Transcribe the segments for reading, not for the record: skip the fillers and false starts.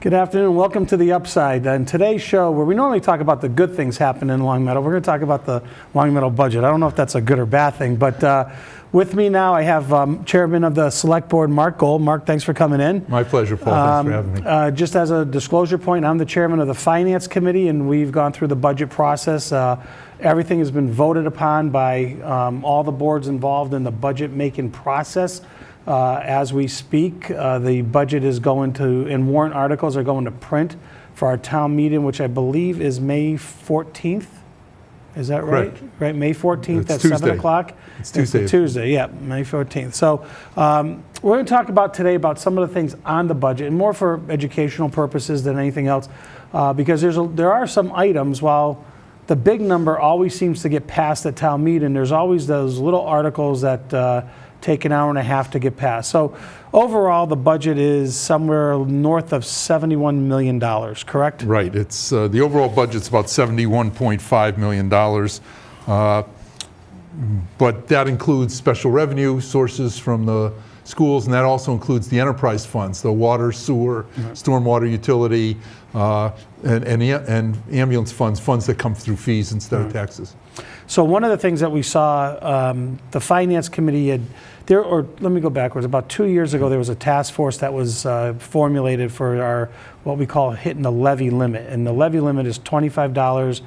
Good afternoon. Welcome to The Upside. And today's show, where we normally talk about the good things happening in Long Meadow, we're going to talk about the Long Meadow budget. I don't know if that's a good or bad thing, but with me now I have Chairman of the Select Board, Mark Gold. Mark, thanks for coming in. My pleasure, Paul. Thanks for having me. Just as a disclosure point, I'm the Chairman of the Finance Committee, and we've gone through the budget process. Everything has been voted upon by all the boards involved in the budget-making process. As we speak, the budget is going to, and warrant articles are going to print for our town meeting, which I believe is May 14th. Is that right? Correct. Right, May 14th It's at Tuesday. 7 o'clock? It's Tuesday. Tuesday, yeah, May 14th. So we're going to talk about today about some of the things on the budget, and more for educational purposes than anything else, because there are some items, while the big number always seems to get passed at town meeting, there's always those little articles that take an hour and a half to get passed. So overall, the budget is somewhere north of $71 million, correct? Right. It's the overall budget's about $71.5 million, but that includes special revenue sources from the schools, and that also includes the enterprise funds, the water, sewer, stormwater utility, and ambulance funds that come through fees instead of taxes. So one of the things that we saw, the Finance Committee had, let me go backwards, about 2 years ago, there was a task force that was formulated for our, what we call hitting the levy limit. And the levy limit is $25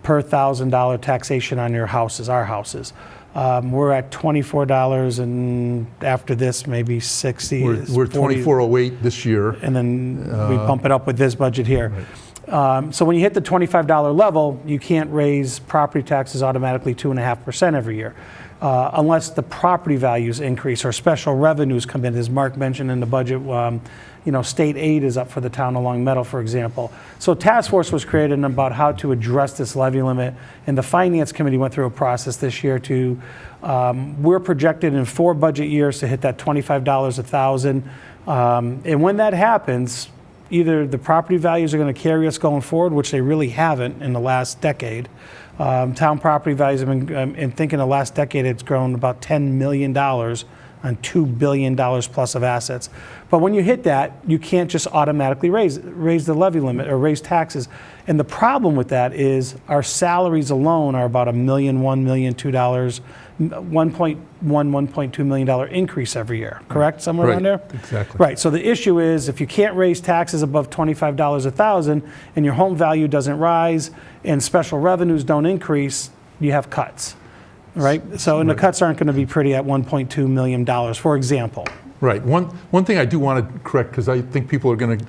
per $1,000 taxation on your houses, our houses. We're at $24, and after this, maybe 60. We're $24.08 this year. And then we bump it up with this budget here. Right. So when you hit the $25 level, you can't raise property taxes automatically 2.5% every year, unless the property values increase or special revenues come in. As Mark mentioned in the budget, state aid is up for the town of Long Meadow, for example. So a task force was created about how to address this levy limit, and the Finance Committee went through a process this year to, we're projected in 4 budget years to hit that $25 $1,000. And when that happens, either the property values are going to carry us going forward, which they really haven't in the last decade. Town property values have been, in thinking the last decade, it's grown about $10 million on $2 billion plus of assets. But when you hit that, you can't just automatically raise the levy limit or raise taxes. And the problem with that is our salaries alone are about $1 million, $1 million, $2, $1.2 million increase every year, correct? Somewhere around there? Exactly. Right, so the issue is if you can't raise taxes above $25 $1,000 and your home value doesn't rise and special revenues don't increase, you have cuts, right? So, and the cuts aren't going to be pretty at $1.2 million, for example. Right. One thing I do want to correct, because I think people are going to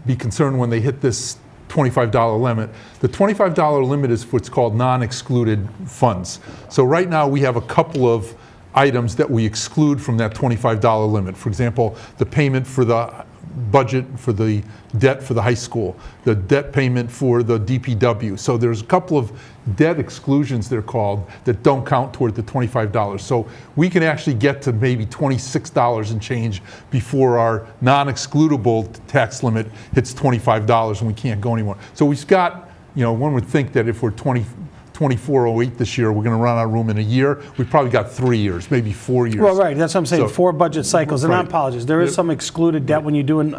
be concerned when they hit this $25 limit. The $25 limit is what's called non-excluded funds. So right now we have a couple of items that we exclude from that $25 limit. For example, the payment for the budget for the debt for the high school, the debt payment for the DPW. So there's a couple of debt exclusions, they're called, that don't count toward the $25. So we can actually get to maybe $26 and change before our non-excludable tax limit hits $25 and we can't go anymore. So we've got, one would think that if we're 24.08 this year, we're going to run out of room in a year. We've probably got 3 years, maybe 4 years. Well, right, that's what I'm saying, So, 4 budget cycles. And I apologize, there is some excluded debt when you're doing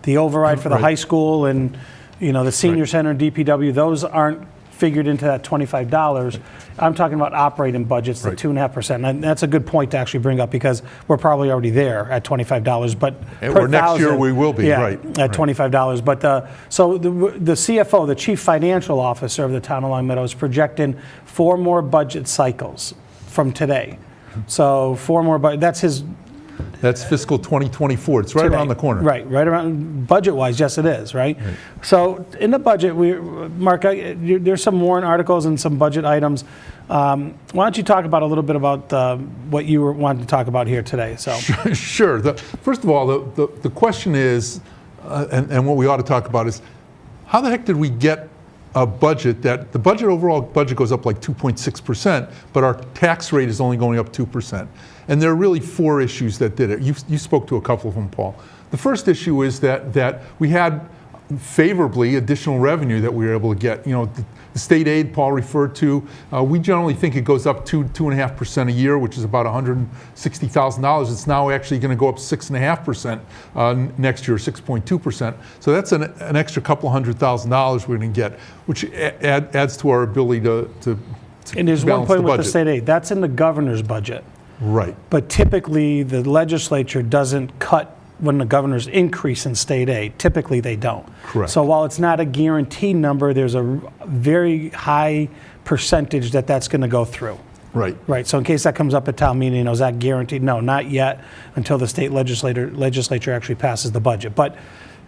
the override for the high school and, the senior center and DPW. Those aren't figured into that $25. I'm talking about operating budgets, the 2.5%. And that's a good point to actually bring up because we're probably already there at $25. But or next year we will be, at $25. But so the CFO, the Chief Financial Officer of the town of Long Meadow, is projecting 4 more budget cycles from today. So 4 more, That's fiscal 2024. It's right around the corner. Right around, budget-wise, yes it is, right? So in the budget, Mark, there's some warrant articles and some budget items. Why don't you talk about a little bit about what you wanted to talk about here today? So Sure. First of all, the question is, and what we ought to talk about is, how the heck did we get a budget that the overall budget goes up like 2.6%, but our tax rate is only going up 2%. And there are really 4 issues that did it. You spoke to a couple of them, Paul. The first issue is that we had favorably additional revenue that we were able to get. You know, the state aid Paul referred to, we generally think it goes up 2.5% a year, which is about $160,000. It's now actually going to go up 6.5% next year, 6.2%. So that's an extra couple $100,000 we're going to get, which adds to our ability to And there's one balance point the with the budget. state aid. That's in the governor's budget. Right. But typically, the legislature doesn't cut when the governors increase in state aid. Typically, they don't. Correct. So while it's not a guaranteed number, there's a very high percentage that's going to go through. Right. Right. So in case that comes up at town meeting, is that guaranteed? No, not yet, until the state legislature actually passes the budget. But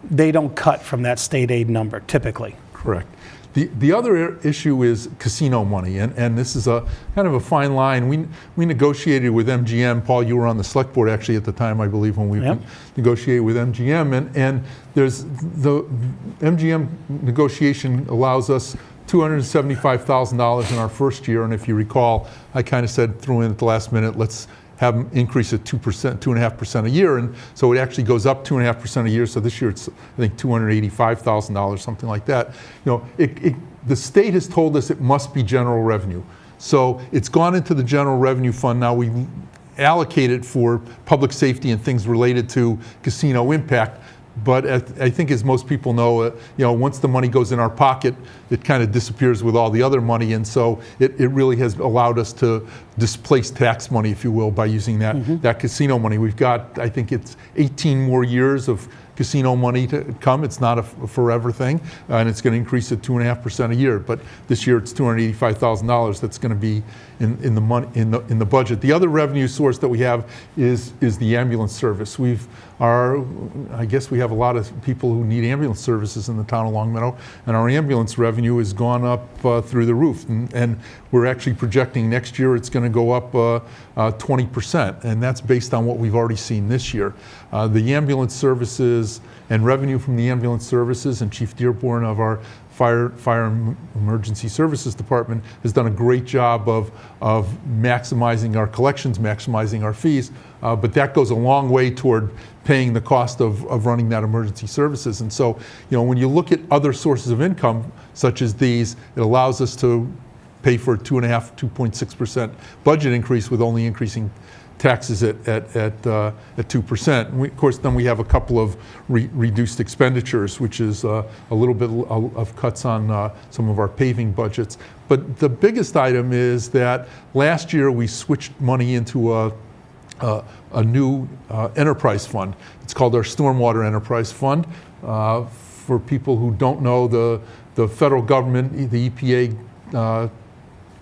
they don't cut from that state aid number, typically. Correct. The other issue is casino money, and this is a kind of a fine line. We negotiated with MGM. Paul, you were on the select board actually at the time, I believe, when we negotiated with MGM, and there's the MGM negotiation allows us $275,000 in our first year, and if you recall, I kind of said, threw in at the last minute, let's have them increase it 2%, 2.5% a year, and so it actually goes up 2.5% a year. So this year it's, I think, $285,000, something like that. You know, the state has told us it must be general revenue, so it's gone into the general revenue fund. Now we allocate it for public safety and things related to casino impact. But I think, as most people know, you know, once the money goes in our pocket, it kind of disappears with all the other money, and so it really has allowed us to displace tax money, if you will, by using that casino money. We've got, I think it's 18 more years of casino money to come. It's not a forever thing, and it's going to increase at 2.5% a year. But this year it's $285,000 that's going to be in the budget. The other revenue source that we have is the ambulance service. I guess we have a lot of people who need ambulance services in the town of Longmeadow, and our ambulance revenue has gone up through the roof, and we're actually projecting next year it's going to go up 20%, and that's based on what we've already seen this year. The ambulance services and revenue from the ambulance services, and Chief Dearborn of our Fire and Emergency Services Department has done a great job of maximizing our collections, maximizing our fees, but that goes a long way toward paying the cost of running that emergency services. And so, you know, when you look at other sources of income, such as these, it allows us to pay for a 2.6% budget increase with only increasing taxes at 2%. And of course, then we have a couple of reduced expenditures, which is a little bit of cuts on some of our paving budgets. But the biggest item is that last year we switched money into a new enterprise fund. It's called our Stormwater Enterprise Fund. For people who don't know, the federal government, the EPA,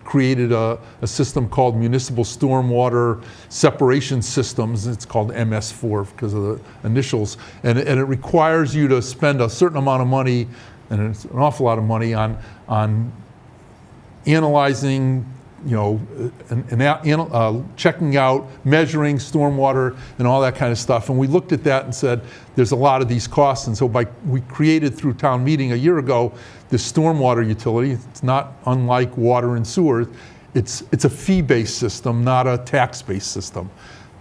created a system called Municipal Stormwater Separation Systems. It's called MS4 because of the initials. And it requires you to spend a certain amount of money, and it's an awful lot of money, on analyzing, you know, checking out, measuring stormwater and all that kind of stuff. And we looked at that and said, there's a lot of these costs. And so we created through town meeting a year ago this stormwater utility. It's not unlike water and sewer. It's a fee-based system, not a tax-based system.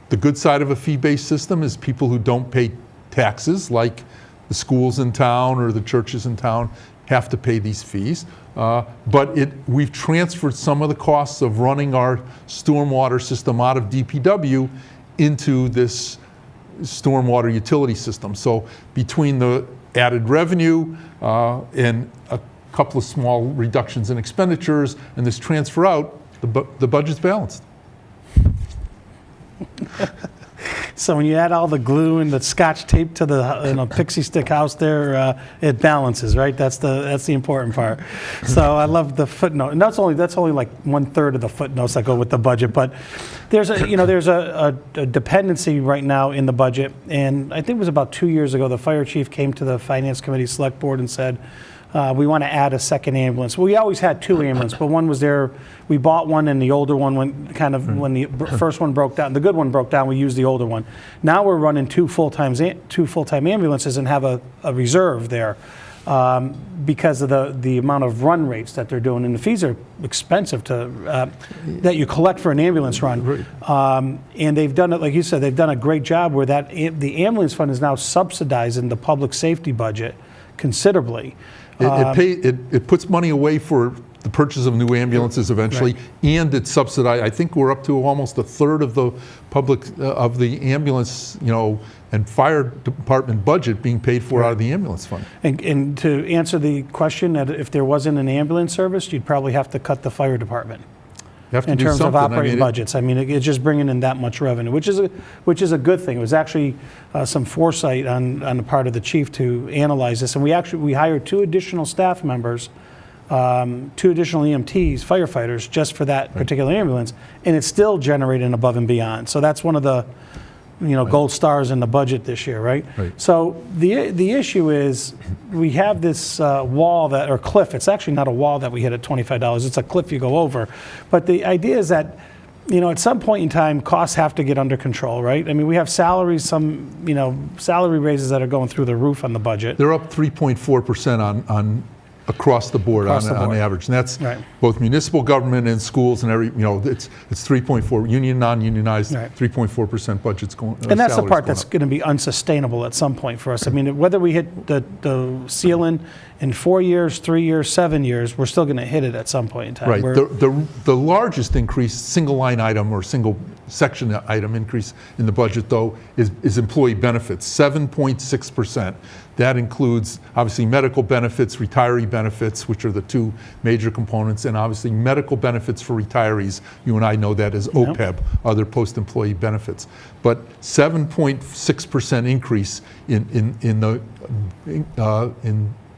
The good side of a fee-based system is people who don't pay taxes, like the schools in town or the churches in town, have to pay these fees. But we've transferred some of the costs of running our stormwater system out of DPW into this stormwater utility system. So between the added revenue and a couple of small reductions in expenditures and this transfer out, the budget's balanced. So when you add all the glue and the scotch tape to the pixie stick house there, it balances, right? That's the important part. So I love the footnote, and that's only like 1/3 of the footnotes that go with the budget. But there's a dependency right now in the budget, and I think it was about 2 years ago the fire chief came to the finance committee select board and said, we want to add a second ambulance. Well, we always had two ambulances, but one was there. We bought one, and the older one when the first one broke down, the good one broke down. We used the older one. Now we're running two full-time ambulances and have a reserve there because of the amount of run rates that they're doing, and the fees are expensive that you collect for an ambulance run. Right. And they've done it, like you said, they've done a great job where the ambulance fund is now subsidizing the public safety budget, considerably. It puts money away for the purchase of new ambulances eventually, and it's subsidized. I think we're up to almost a third of the public of the ambulance, and fire department budget being paid for out of the ambulance fund. And to answer the question, that if there wasn't an ambulance service, you'd probably have to cut the fire department. You have to In do terms of something. operating budgets. I mean, it's just bringing in that much revenue, which is a good thing. It was actually some foresight on the part of the chief to analyze this. And we hired 2 additional staff members, 2 additional EMTs, firefighters, just for that particular ambulance, and it's still generating above and beyond. So that's one of the gold stars in the budget this year, right? So the issue is we have this wall or cliff. It's actually not a wall that we hit at $25. It's a cliff you go over. But the idea is that, at some point in time, costs have to get under control, right? I mean, we have salaries, salary raises that are going through the roof on the budget. They're up 3.4% on across the board on average, and that's both municipal government and schools and it's 3.4 union, non-unionized, 3.4% budgets going. And that's the part that's going to be unsustainable at some point for us. I mean, whether we hit the ceiling in 4 years, 3 years, 7 years, we're still going to hit it at some point in time. Right. The largest increase, single line item or single section item increase in the budget, though, is employee benefits, 7.6%. That includes, obviously, medical benefits, retiree benefits, which are the 2 major components, and obviously medical benefits for retirees. You and I know that as OPEB, other post-employee benefits. But 7.6% increase in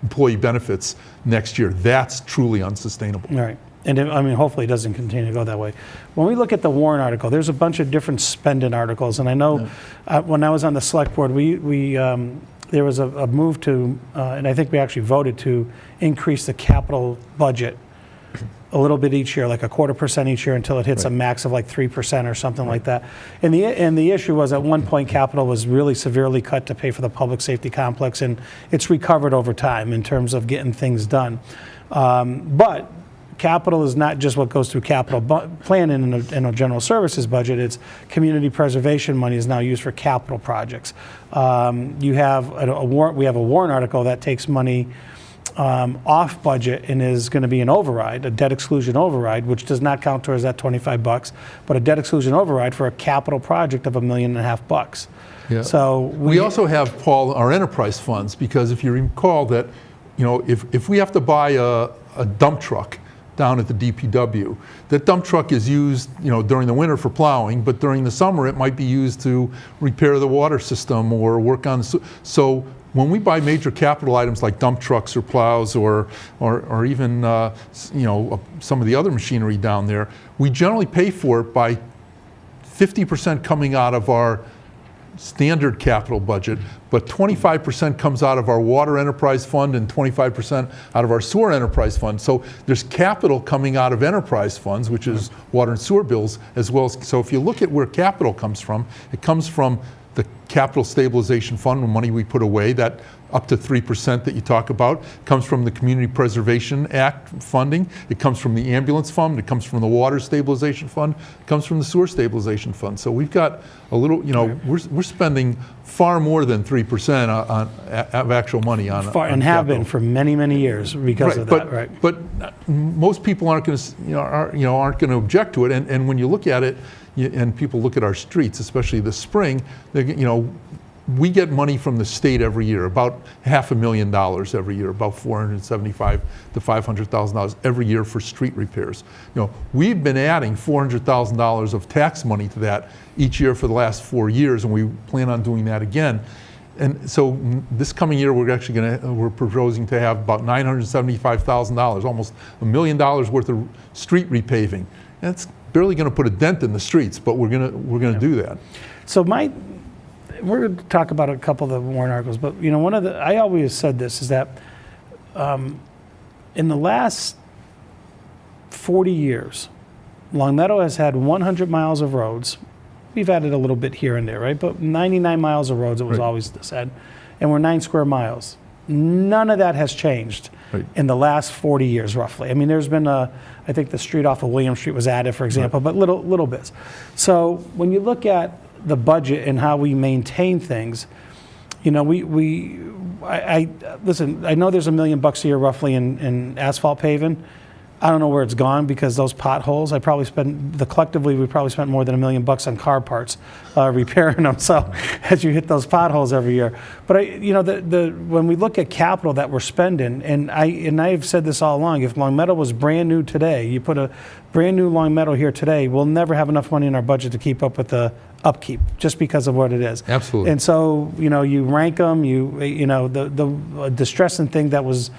employee benefits next year. That's truly unsustainable. Right. And hopefully it doesn't continue to go that way. When we look at the warrant article, there's a bunch of different spending articles. And I know when I was on the select board, there was a move to, and I think we actually voted to increase the capital budget a little bit each year, like 0.25% each year until it hits a max of like 3% or something like that. And the issue was at one point capital was really severely cut to pay for the public safety complex, and it's recovered over time in terms of getting things done. But capital is not just what goes through capital planning in a general services budget. It's community preservation money is now used for capital projects. We have a warrant article that takes money off budget and is going to be an override, a debt exclusion override, which does not count towards that $25, but a debt exclusion override for a capital project of $1.5 million. Yeah. So we also have, Paul, our enterprise funds, because if you recall that, if we have to buy a dump truck down at the DPW, that dump truck is used, during the winter for plowing, but during the summer it might be used to repair the water system or work on. So when we buy major capital items like dump trucks or plows or even some of the other machinery down there, we generally pay for it by 50% coming out of our standard capital budget, but 25% comes out of our water enterprise fund and 25% out of our sewer enterprise fund. So there's capital coming out of enterprise funds, which is water and sewer bills, as well as, so if you look at where capital comes from, it comes from the capital stabilization fund, the money we put away, that up to 3% that you talk about, comes from the Community Preservation Act funding, it comes from the ambulance fund, it comes from the water stabilization fund, it comes from the sewer stabilization fund. So we've got a little, we're spending far more than 3% of actual money on and have been for many, many years because of that, right? But most people aren't going to, aren't going to object to it. And when you look at it, and people look at our streets, especially this spring, we get money from the state every year, about $500,000 every year, about $475,000 to $500,000 every year for street repairs. We've been adding $400,000 of tax money to that each year for the last 4 years, and we plan on doing that again. And so this coming year, we're proposing to have about $975,000, almost $1 million worth of street repaving. That's barely going to put a dent in the streets, but we're going to do that. So we're going to talk about a couple of the warrant articles, but I always said this is that in the last 40 years, Longmeadow has had 100 miles of roads. We've added a little bit here and there, right? But 99 miles of roads, it was always said, and we're 9 square miles. None of that has changed in the last 40 years, roughly. I mean, there's been I think the street off of William Street was added, for example, but little bits. So when you look at the budget and how we maintain things, You know, listen, I know there's $1 million a year roughly in asphalt paving. I don't know where it's gone because those potholes, collectively, we probably spent more than $1 million on car parts repairing them. So as you hit those potholes every year. But you know, when we look at capital that we're spending, and I've said this all along, if Long Meadow was brand new today, you put a brand new Long Meadow here today, we'll never have enough money in our budget to keep up with the upkeep just because of what it is. Absolutely. And so, you know, you rank them, you know, the distressing thing that was,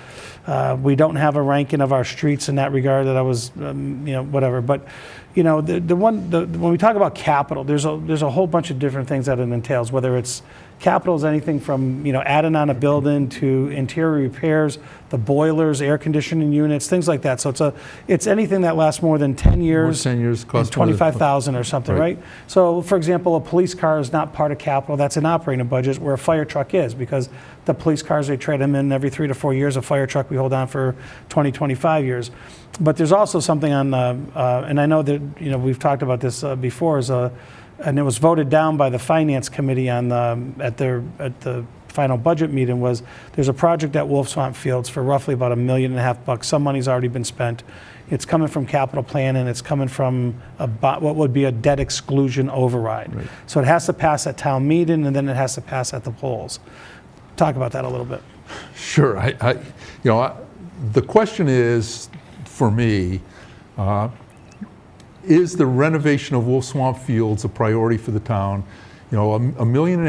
we don't have a ranking of our streets in that regard that I was, you know, whatever. But, you know, when we talk about capital, there's a whole bunch of different things that it entails, whether it's capital is anything from, you know, adding on a building to interior repairs, the boilers, air conditioning units, things like that. So it's anything that lasts more than 10 years. More than 10 years costs and $25,000 or something, right? So, for example, a police car is not part of capital. That's an operating budget where a fire truck is, because the police cars, they trade them in every 3 to 4 years. A fire truck we hold on for 20, 25 years. But there's also something on, and I know that, you know, we've talked about this before, and it was voted down by the finance committee on at the final budget meeting, was there's a project at Wolf Swamp Fields for roughly about $1.5 million. Some money's already been spent. It's coming from capital plan, and it's coming from what would be a debt exclusion override. Right. So it has to pass at town meeting, and then it has to pass at the polls. Talk about that a little bit. Sure. The question is, for me, is the renovation of Wolf Swamp Fields a priority for the town? You know, $1.5 million,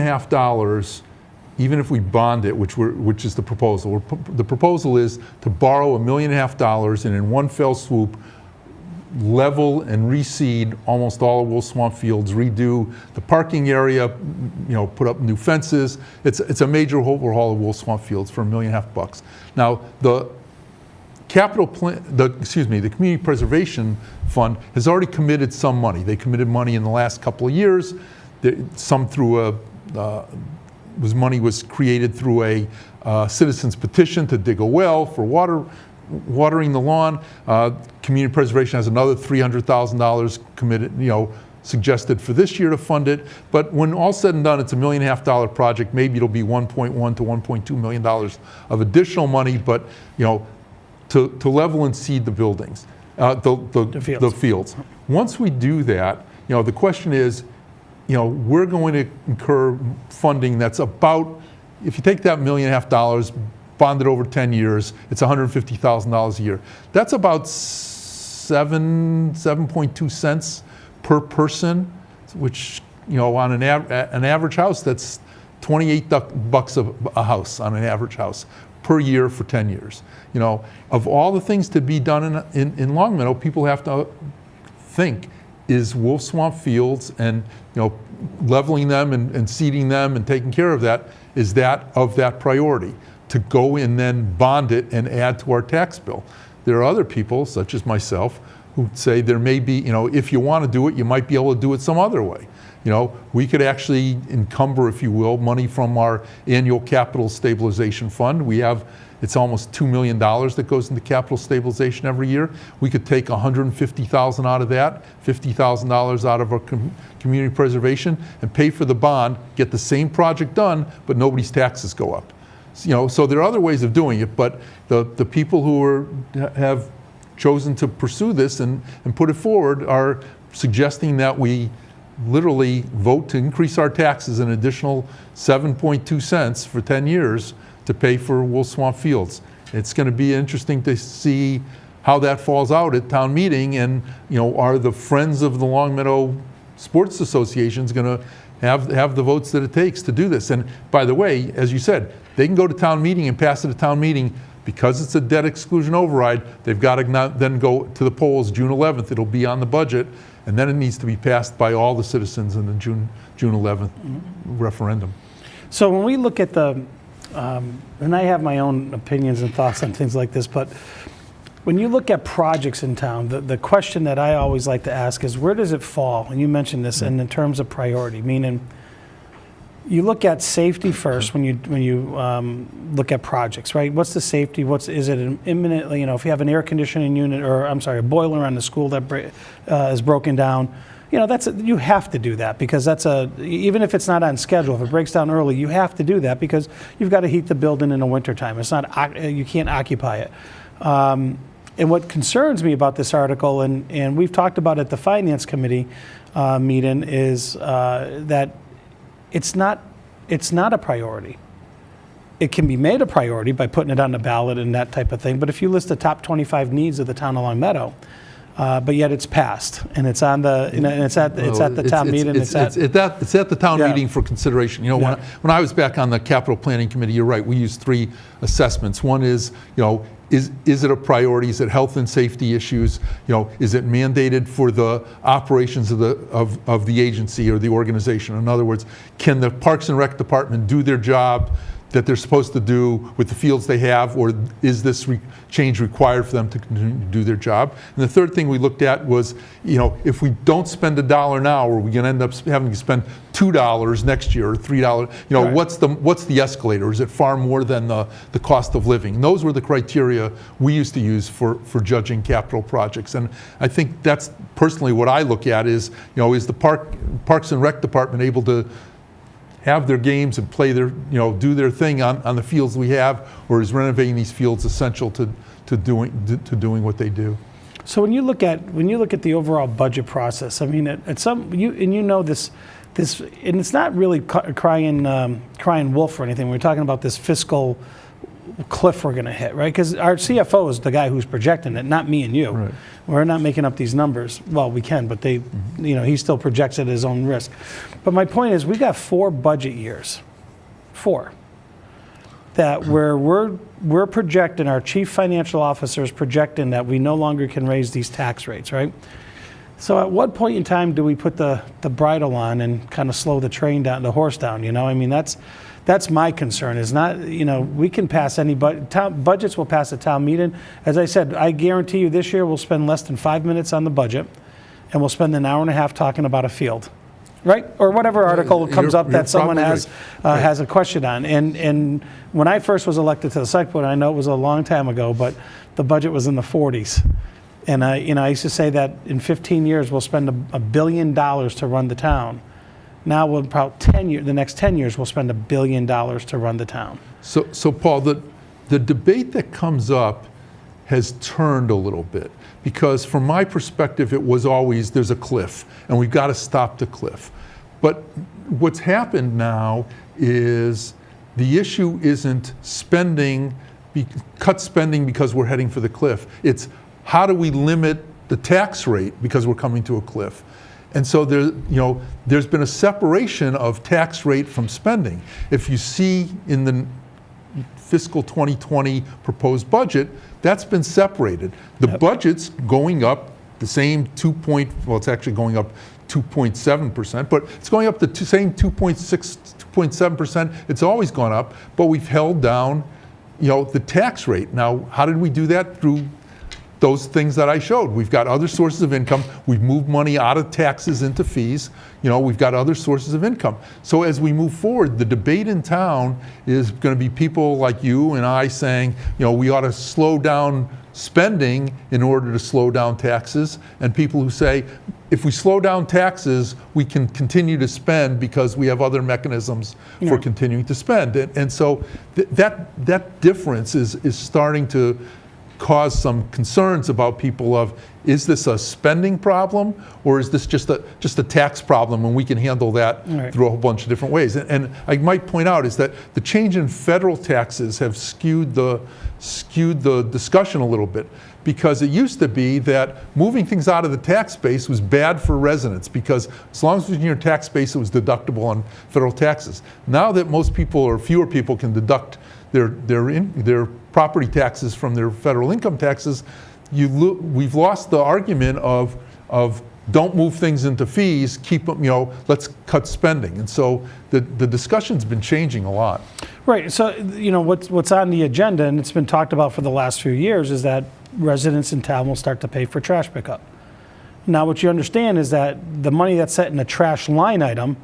even if we bond it, which is the proposal. The proposal is to borrow $1.5 million and in one fell swoop level and reseed almost all of Wolf Swamp Fields, redo the parking area, you know, put up new fences. It's a major overhaul of Wolf Swamp Fields for $1.5 million. Now, the capital plan, the Community Preservation Fund has already committed some money. They committed money in the last couple of years. Some through money was created through a citizen's petition to dig a well for watering the lawn. Community Preservation has another $300,000 committed, you know, suggested for this year to fund it. But when all said and done, it's a $1.5 million project. Maybe it'll be $1.1 to $1.2 million of additional money, but, you know, to level and seed the buildings, the fields. Once we do that, you know, the question is, you know, we're going to incur funding that's about, if you take that $1.5 million, bond it over 10 years, it's $150,000 a year. That's about 7.2 cents per person, which, you know, on an average house, that's $28 a house on an average house per year for 10 years. You know, of all the things to be done in Long Meadow, people have to think, is Wolf Swamp Fields and, you know, leveling them and seeding them and taking care of that, is that of that priority to go and then bond it and add to our tax bill? There are other people, such as myself, who say there may be, you know, if you want to do it, you might be able to do it some other way. You know, we could actually encumber, if you will, money from our annual capital stabilization fund. We have, it's almost $2 million that goes into capital stabilization every year. We could take $150,000 out of that, $50,000 out of our community preservation, and pay for the bond, get the same project done, but nobody's taxes go up. You know, so there are other ways of doing it, but the people who have chosen to pursue this and put it forward are suggesting that we literally vote to increase our taxes an additional 7.2 cents for 10 years to pay for Wolf Swamp Fields. It's going to be interesting to see how that falls out at town meeting, and, you know, are the Friends of the Long Meadow Sports Associations going to have the votes that it takes to do this? And by the way, as you said, they can go to town meeting and pass it at town meeting. Because it's a debt exclusion override, they've got to then go to the polls June 11th. It'll be on the budget, and then it needs to be passed by all the citizens in the June 11th referendum. So when we look at the, and I have my own opinions and thoughts on things like this, but when you look at projects in town, the question that I always like to ask is, where does it fall? And you mentioned this, and in terms of priority, meaning you look at safety first when you look at projects, right? What's the safety? Is it imminently? You know, if you have an air conditioning unit, or I'm sorry, a boiler on the school that is broken down, you have to do that because even if it's not on schedule, if it breaks down early, you have to do that because you've got to heat the building in the wintertime. You can't occupy it. And what concerns me about this article, and we've talked about at the Finance Committee meeting, is that it's not a priority. It can be made a priority by putting it on the ballot and that type of thing, but if you list the top 25 needs of the town of Long Meadow, but yet it's passed, and it's on the, it's at the town meeting. It's at the town meeting for consideration. When I was back on the capital planning committee, you're right. We used 3 assessments. One is, is it a priority? Is it health and safety issues? Is it mandated for the operations of the agency or the organization? In other words, can the Parks and Rec department do their job that they're supposed to do with the fields they have, or is this change required for them to continue to do their job? And the third thing we looked at was, if we don't spend $1 now, are we going to end up having to spend $2 next year or $3? Right. What's the escalator? Is it far more than the cost of living? And those were the criteria we used to use for judging capital projects. And I think that's personally what I look at is the Parks and Rec department able to have their games and play their, do their thing on the fields we have, or is renovating these fields essential to doing what they do? So when you look at the overall budget process, I mean, at some this, and it's not really crying wolf or anything. We're talking about this fiscal cliff we're going to hit, right? Because our CFO is the guy who's projecting it, not me and you. Right. We're not making up these numbers. Well, we can, but he still projects it at his own risk. But my point is, we got 4 budget years, 4, that where we're projecting, our chief financial officer is projecting that we no longer can raise these tax rates, right? So at what point in time do we put the bridle on and kind of slow the train down, the horse down? I mean, that's my concern. Is not, we can pass any budgets will pass a town meeting. As I said, I guarantee you this year we'll spend less than 5 minutes on the budget, and we'll spend an hour and a half talking about a field, right? Or whatever article comes up that someone has a question on. And when I first was elected to the select board, I know it was a long time ago, but the budget was in the 40s. And I used to say that in 15 years we'll spend $1 billion to run the town. Now, about the next 10 years, we'll spend $1 billion to run the town. So Paul, the debate that comes up has turned a little bit, because from my perspective, it was always there's a cliff, and we've got to stop the cliff. But what's happened now is the issue isn't cut spending because we're heading for the cliff. It's how do we limit the tax rate because we're coming to a cliff. And so there's been a separation of tax rate from spending. If you see in the fiscal 2020 proposed budget, that's been separated. The budget's going up the same it's actually going up 2.7%, but it's going up the same 2.6, 2.7%. It's always gone up, but we've held down, the tax rate. Now, how did we do that? Through those things that I showed. We've got other sources of income. We've moved money out of taxes into fees. We've got other sources of income. So as we move forward, the debate in town is going to be people like you and I saying, we ought to slow down spending in order to slow down taxes, and people who say, if we slow down taxes, we can continue to spend because we have other mechanisms for continuing to spend. And so that difference is starting to cause some concerns about people of, is this a spending problem, or is this just a tax problem, and we can handle that through a whole bunch of different ways? And I might point out is that the change in federal taxes have skewed the discussion a little bit, because it used to be that moving things out of the tax base was bad for residents, because as long as it was in your tax base, it was deductible on federal taxes. Now that most people or fewer people can deduct their property taxes from their federal income taxes, we've lost the argument of don't move things into fees, keep them, let's cut spending. And so the discussion's been changing a lot. Right. So, what's on the agenda, and it's been talked about for the last few years, is that residents in town will start to pay for trash pickup. Now, what you understand is that the money that's set in a trash line item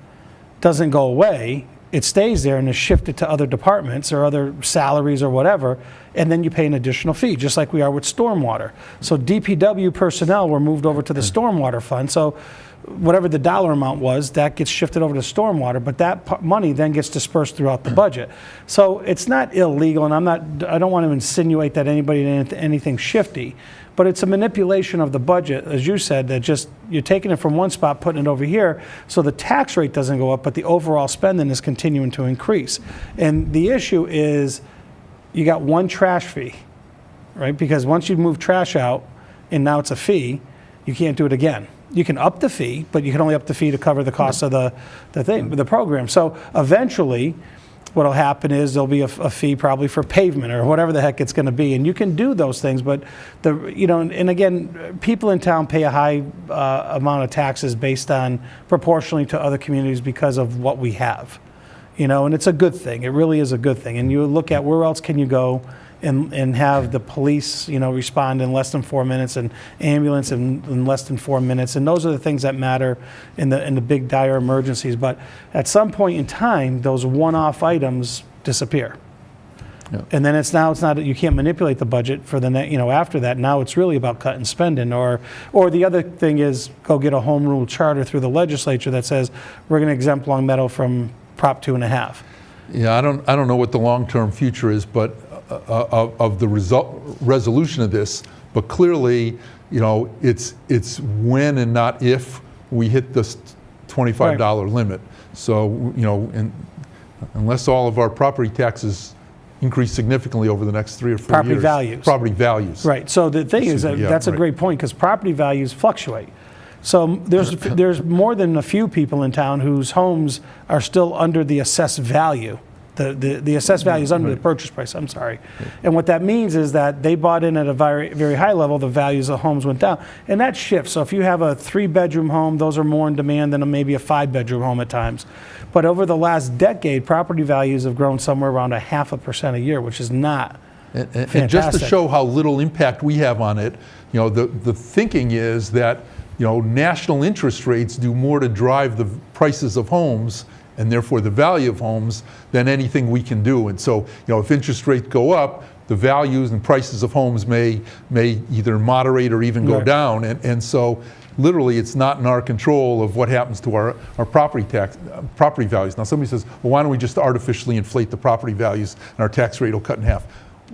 doesn't go away. It stays there and is shifted to other departments or other salaries or whatever, and then you pay an additional fee, just like we are with stormwater. So DPW personnel were moved over to the stormwater fund. So whatever the dollar amount was, that gets shifted over to stormwater, but that money then gets dispersed throughout the budget. So it's not illegal, and I don't want to insinuate that anybody did anything shifty, but it's a manipulation of the budget, as you said, that just you're taking it from one spot, putting it over here, so the tax rate doesn't go up, but the overall spending is continuing to increase. And the issue is you got one trash fee, right? Because once you move trash out and now it's a fee, you can't do it again. You can up the fee, but you can only up the fee to cover the cost of the program. So eventually, what'll happen is there'll be a fee probably for pavement or whatever the heck it's going to be, and you can do those things. But and again, people in town pay a high amount of taxes based on proportionally to other communities because of what we have, and it's a good thing. It really is a good thing. And you look at where else can you go and have the police, respond in less than 4 minutes, and ambulance in less than 4 minutes, and those are the things that matter in the big dire emergencies. But at some point in time, those one-off items disappear, and then it's not you can't manipulate the budget for the after that. Now it's really about cutting spending, or the other thing is go get a home rule charter through the legislature that says we're going to exempt Long Meadow from Prop 2.5. Yeah, I don't know what the long-term future is, but of the resolution of this, but clearly, it's when and not if we hit this $25 limit. So, unless all of our property taxes increase significantly over the next 3 or 4 years. Property values. Right. So the thing is, that's a great point, because property values fluctuate. So there's more than a few people in town whose homes are still under the assessed value. The assessed value is under the purchase price, I'm sorry. And what that means is that they bought in at a very, very high level, the values of homes went down. And that shifts. So if you have a 3-bedroom home, those are more in demand than maybe a 5-bedroom home at times. But over the last decade, property values have grown somewhere around 0.5% a year, which is not fantastic. And just to show how little impact we have on it, the thinking is that, national interest rates do more to drive the prices of homes and therefore the value of homes than anything we can do. And so, if interest rates go up, the values and prices of homes may either moderate or even go down. And so, literally, it's not in our control of what happens to our property values. Now, somebody says, well, why don't we just artificially inflate the property values and our tax rate will cut in half?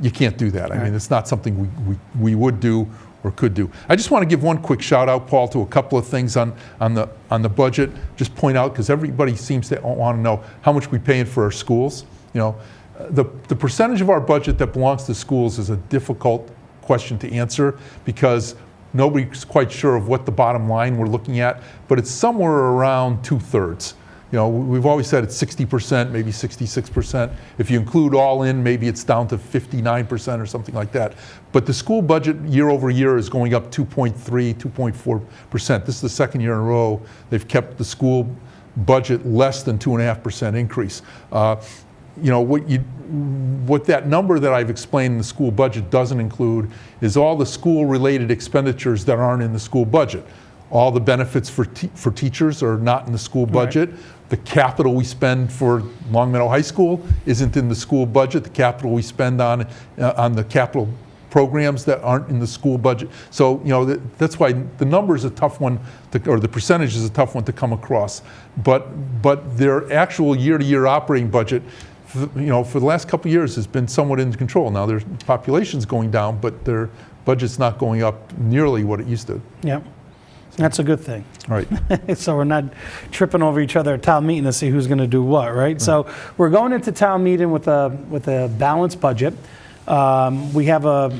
You can't do that. I mean, it's not something we would do or could do. I just want to give one quick shout out, Paul, to a couple of things on the budget. Just point out, because everybody seems to want to know how much we paying for our schools. The percentage of our budget that belongs to schools is a difficult question to answer, because nobody's quite sure of what the bottom line we're looking at, but it's somewhere around 2/3. We've always said it's 60%, maybe 66%. If you include all in, maybe it's down to 59% or something like that. But the school budget year over year is going up 2.3, 2.4%. This is the second year in a row they've kept the school budget less than 2.5% increase. What that number that I've explained in the school budget doesn't include is all the school-related expenditures that aren't in the school budget. All the benefits for teachers are not in the school budget. Right. The capital we spend for Long Meadow High School isn't in the school budget. The capital we spend on the capital programs that aren't in the school budget. So, that's why the number is a tough one, or the percentage is a tough one to come across. But their actual year-to-year operating budget, for the last couple of years has been somewhat in control. Now their population's going down, but their budget's not going up nearly what it used to. Yep. That's a good thing. Right. So we're not tripping over each other at town meeting to see who's going to do what, right? So we're going into town meeting with a balanced budget. We have a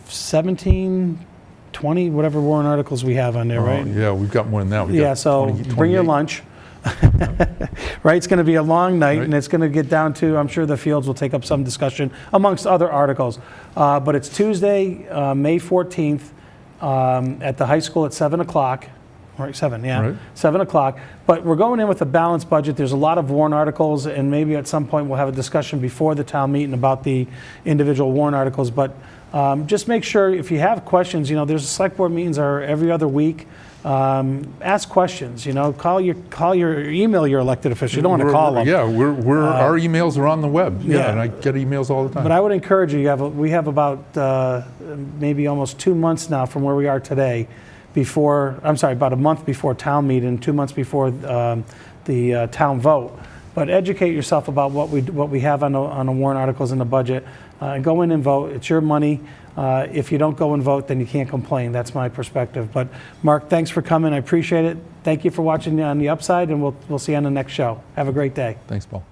17, 20, whatever warrant articles we have on there, right? Yeah, we've got more than that. So 20, bring your lunch. Right, it's going to be a long night, and it's going to get down to, I'm sure the fields will take up some discussion amongst other articles. But it's Tuesday, May 14th, at the high school at 7 o'clock. Right, 7, yeah. Right. 7 o'clock. But we're going in with a balanced budget. There's a lot of warrant articles, and maybe at some point we'll have a discussion before the town meeting about the individual warrant articles. But just make sure, if you have questions, there's select board meetings are every other week. Ask questions, call your email your elected officials. You don't want to call them. Yeah, our emails are on the web. Yeah, and I get emails all the time. But I would encourage you, we have about maybe almost 2 months now from where we are today before, I'm sorry, about a month before town meeting, 2 months before the town vote. But educate yourself about what we have on the warrant articles in the budget. Go in and vote. It's your money. If you don't go and vote, then you can't complain. That's my perspective. But Mark, thanks for coming. I appreciate it. Thank you for watching on the upside, and we'll see you on the next show. Have a great day. Thanks, Paul.